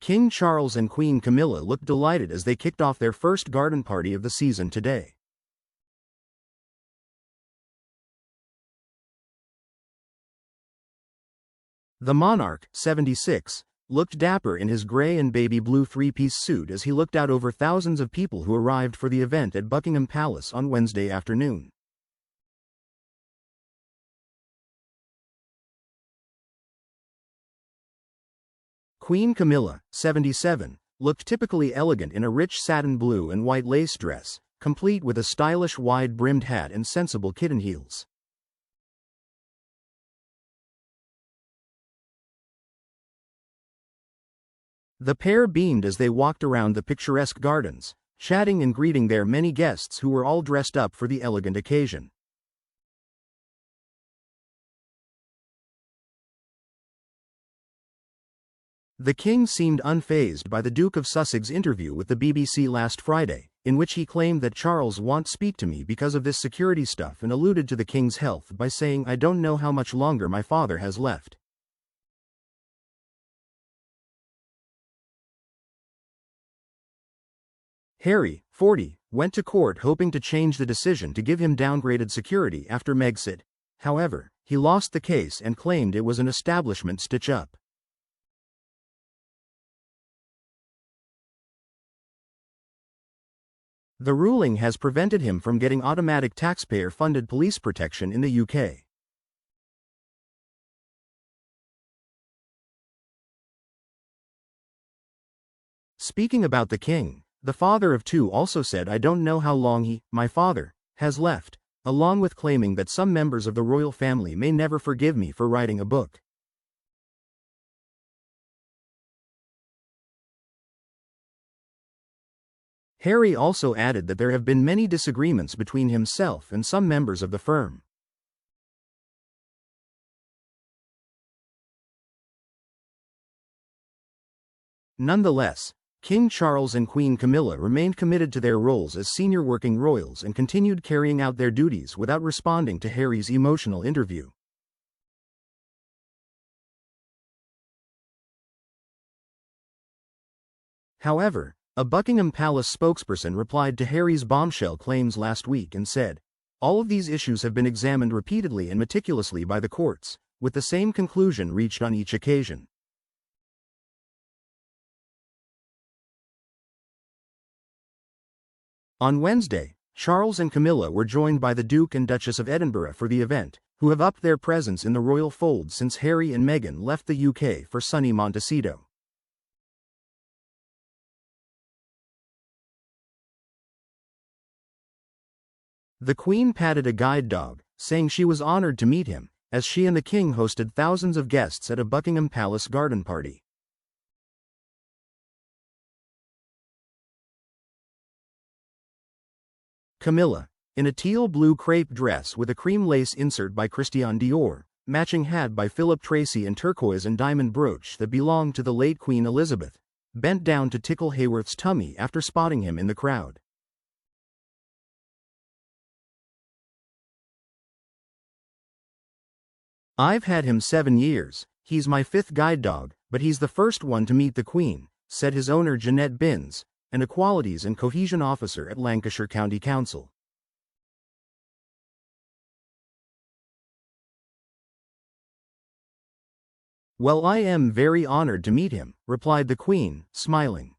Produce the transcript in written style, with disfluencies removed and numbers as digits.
King Charles and Queen Camilla looked delighted as they kicked off their first garden party of the season today. The monarch, 76, looked dapper in his grey and baby blue three-piece suit as he looked out over thousands of people who arrived for the event at Buckingham Palace on Wednesday afternoon. Queen Camilla, 77, looked typically elegant in a rich satin blue and white lace dress, complete with a stylish wide-brimmed hat and sensible kitten heels. The pair beamed as they walked around the picturesque gardens, chatting and greeting their many guests who were all dressed up for the elegant occasion. The king seemed unfazed by the Duke of Sussex's interview with the BBC last Friday, in which he claimed that Charles won't speak to me because of this security stuff and alluded to the king's health by saying, "I don't know how much longer my father has left." Harry, 40, went to court hoping to change the decision to give him downgraded security after Megxit. However, he lost the case and claimed it was an establishment stitch-up. The ruling has prevented him from getting automatic taxpayer-funded police protection in the UK. Speaking about the king, the father of two also said, "I don't know how long my father, has left," along with claiming that some members of the royal family may never forgive me for writing a book. Harry also added that there have been many disagreements between himself and some members of the firm. Nonetheless, King Charles and Queen Camilla remained committed to their roles as senior working royals and continued carrying out their duties without responding to Harry's emotional interview. However, a Buckingham Palace spokesperson replied to Harry's bombshell claims last week and said, "All of these issues have been examined repeatedly and meticulously by the courts, with the same conclusion reached on each occasion." On Wednesday, Charles and Camilla were joined by the Duke and Duchess of Edinburgh for the event, who have upped their presence in the royal fold since Harry and Meghan left the UK for sunny Montecito. The Queen patted a guide dog, saying she was honored to meet him, as she and the King hosted thousands of guests at a Buckingham Palace garden party. Camilla, in a teal-blue crepe dress with a cream lace insert by Christian Dior, matching hat by Philip Tracy and turquoise and diamond brooch that belonged to the late Queen Elizabeth, bent down to tickle Hayworth's tummy after spotting him in the crowd. "I've had him 7 years, he's my 5th guide dog, but he's the first one to meet the Queen," said his owner Jeanette Binns, an Equalities and Cohesion Officer at Lancashire County Council. "Well, I am very honored to meet him," replied the Queen, smiling.